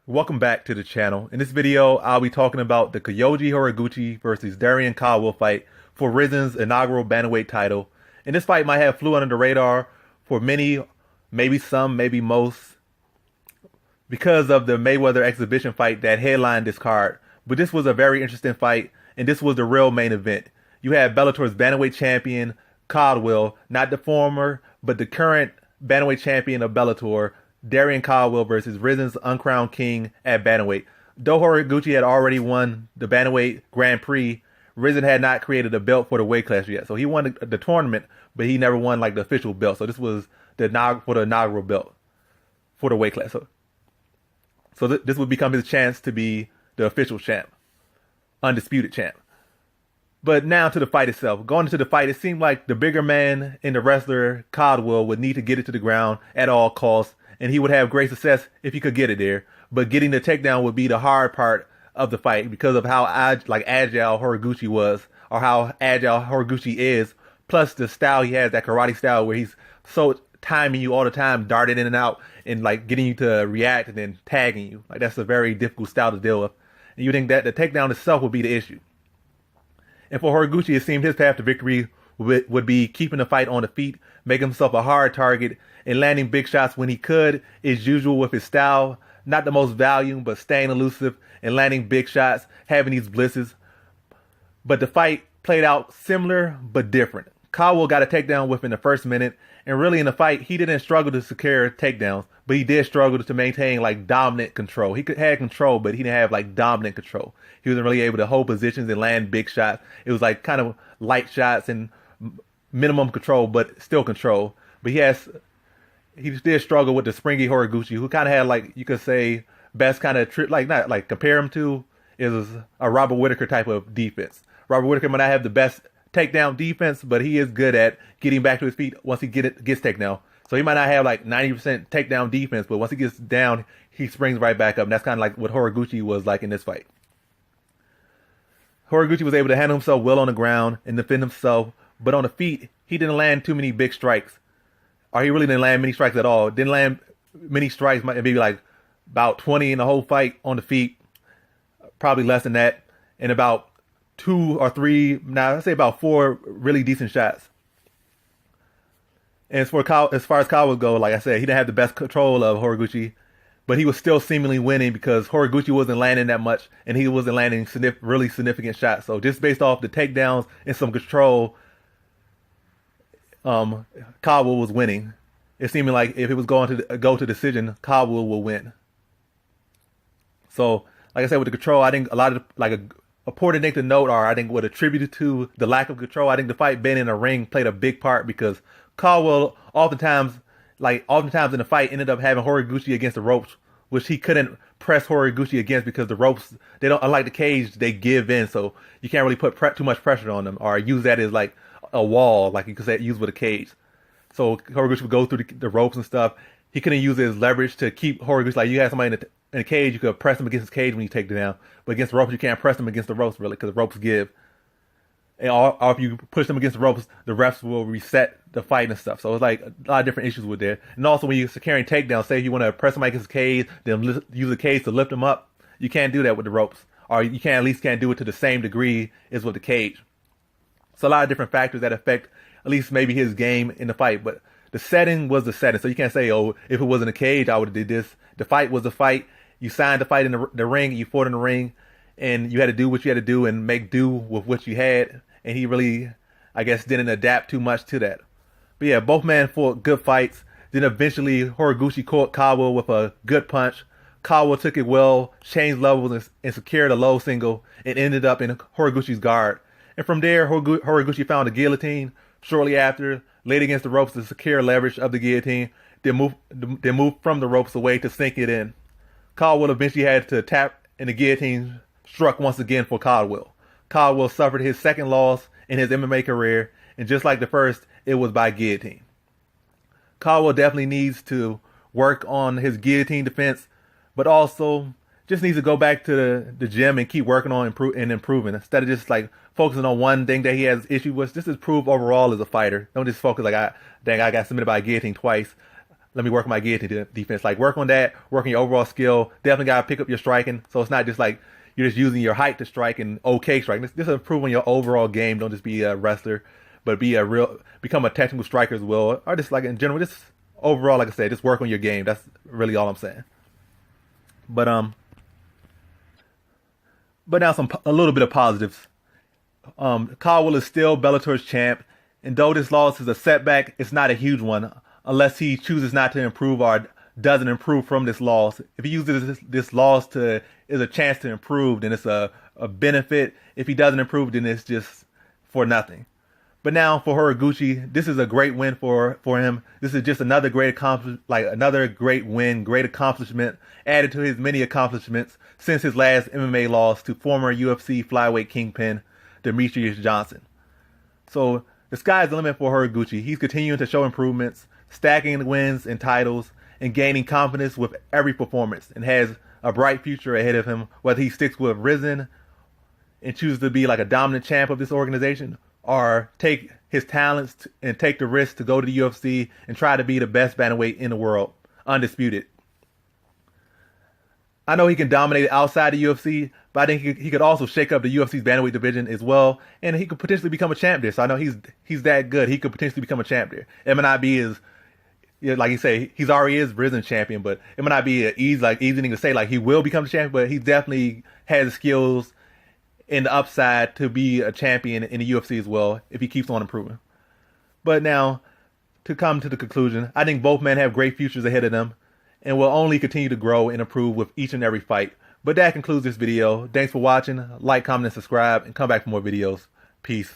Welcome back to the channel. In this video, I'll be talking about the Kyoji Horiguchi versus Darrion Caldwell fight for Rizen's inaugural bantamweight title. And this fight might have flew under the radar for many, maybe some, maybe most, because of the Mayweather exhibition fight that headlined this card. But this was a very interesting fight, and this was the real main event. You had Bellator's bantamweight champion, Caldwell, not the former, but the current bantamweight champion of Bellator, Darrion Caldwell versus Rizen's uncrowned king at bantamweight. Though Horiguchi had already won the bantamweight Grand Prix, Rizen had not created a belt for the weight class yet. So he won the tournament, but he never won like the official belt. So this was the inaugural belt for the weight class. So this would become his chance to be the official champ, undisputed champ. But now to the fight itself. Going into the fight, it seemed like the bigger man in the wrestler, Caldwell, would need to get it to the ground at all costs, and he would have great success if he could get it there. But getting the takedown would be the hard part of the fight because of how agile Horiguchi was, or how agile Horiguchi is, plus the style he has, that karate style where he's so timing you all the time, darting in and out, and like getting you to react and then tagging you. Like that's a very difficult style to deal with. And you think that the takedown itself would be the issue. And for Horiguchi, it seemed his path to victory would be keeping the fight on the feet, making himself a hard target, and landing big shots when he could, as usual with his style. Not the most volume, but staying elusive and landing big shots, having these blitzes. But the fight played out similar, but different. Caldwell got a takedown within the first minute, and really in the fight, he didn't struggle to secure takedowns, but he did struggle to maintain like dominant control. He had control, but he didn't have like dominant control. He wasn't really able to hold positions and land big shots. It was like kind of light shots and minimum control, but still control. But he did struggle with the springy Horiguchi, who kind of had like, you could say, best kind of not like compare him to is a Robert Whittaker type of defense. Robert Whittaker might not have the best takedown defense, but he is good at getting back to his feet once he gets takedown. So he might not have like 90% takedown defense, but once he gets down, he springs right back up. And that's kind of like what Horiguchi was like in this fight. Horiguchi was able to handle himself well on the ground and defend himself, but on the feet, he didn't land too many big strikes. Or he really didn't land many strikes at all. Didn't land many strikes, maybe like about 20 in the whole fight on the feet. Probably less than that. And about 2 or 3, I'd say about 4 really decent shots. And as far as Caldwell goes, like I said, he didn't have the best control of Horiguchi, but he was still seemingly winning because Horiguchi wasn't landing that much, and he wasn't landing really significant shots. So just based off the takedowns and some control, Caldwell was winning. It seemed like if it was going to go to decision, Caldwell will win. So, like I said, with the control, I think a lot of a important thing to note, or I think what attributed to the lack of control, I think the fight being in a ring played a big part because Caldwell oftentimes in the fight ended up having Horiguchi against the ropes, which he couldn't press Horiguchi against because the ropes, they don't, unlike the cage, they give in, so you can't really put too much pressure on them or use that as like a wall, like you could say, use with a cage. So Horiguchi would go through the ropes and stuff. He couldn't use it as leverage to keep Horiguchi. Like you had somebody in a cage, you could press him against his cage when you take it down, but against the ropes, you can't press him against the ropes really because the ropes give. And or if you push them against the ropes, the refs will reset the fight and stuff. So it's like a lot of different issues with there. And also when you're securing takedowns, say if you want to press somebody against the cage, then use the cage to lift them up. You can't do that with the ropes, or you at least can't do it to the same degree as with the cage. So a lot of different factors that affect at least maybe his game in the fight. But the setting was the setting. So you can't say, oh, if it was in a cage, I would have did this. The fight was the fight. You signed the fight in the ring. You fought in the ring. And you had to do what you had to do and make do with what you had. And he really, I guess, didn't adapt too much to that. But yeah, both men fought good fights. Then eventually Horiguchi caught Caldwell with a good punch. Caldwell took it well, changed levels, and secured a low single, and ended up in Horiguchi's guard. And from there, Horiguchi found a guillotine. Shortly after, laid against the ropes to secure leverage of the guillotine, then moved from the ropes away to sink it in. Caldwell eventually had to tap, and the guillotine struck once again for Caldwell. Caldwell suffered his second loss in his MMA career, and just like the first, it was by guillotine. Caldwell definitely needs to work on his guillotine defense, but also just needs to go back to the gym and keep working on improving instead of just like focusing on one thing that he has issue with. Just improve overall as a fighter. Don't just focus like I got submitted by a guillotine twice. let me work on my guillotine defense. Like, work on that, work on your overall skill. Definitely got to pick up your striking. So it's not just like you're just using your height to strike and okay striking. Just improve on your overall game. Don't just be a wrestler, but become a technical striker as well. Or just like in general, just overall, like I said, just work on your game. That's really all I'm saying. But now a little bit of positives. Caldwell is still Bellator's champ, and though this loss is a setback, it's not a huge one unless he chooses not to improve or doesn't improve from this loss. If he uses this loss as a chance to improve, then it's a benefit. If he doesn't improve, then it's just for nothing. But now for Horiguchi, this is a great win for him. This is just another great win, great accomplishment added to his many accomplishments since his last MMA loss to former UFC flyweight kingpin Demetrius Johnson. So the sky's the limit for Horiguchi. He's continuing to show improvements, stacking wins and titles, and gaining confidence with every performance, and has a bright future ahead of him, whether he sticks with Rizin and chooses to be like a dominant champ of this organization, or take his talents and take the risk to go to the UFC and try to be the best bantamweight in the world, undisputed. I know he can dominate outside the UFC, but I think he could also shake up the UFC's bantamweight division as well, and he could potentially become a champ there. So I know he's that good. He could potentially become a champ there. It might not be like you say, he's already is Rizin champion, but it might not be easy thing to say like he will become the champion, but he definitely has the skills and the upside to be a champion in the UFC as well if he keeps on improving. But now, to come to the conclusion, I think both men have great futures ahead of them and will only continue to grow and improve with each and every fight. But that concludes this video. Thanks for watching. Like, comment, and subscribe, and come back for more videos. Peace.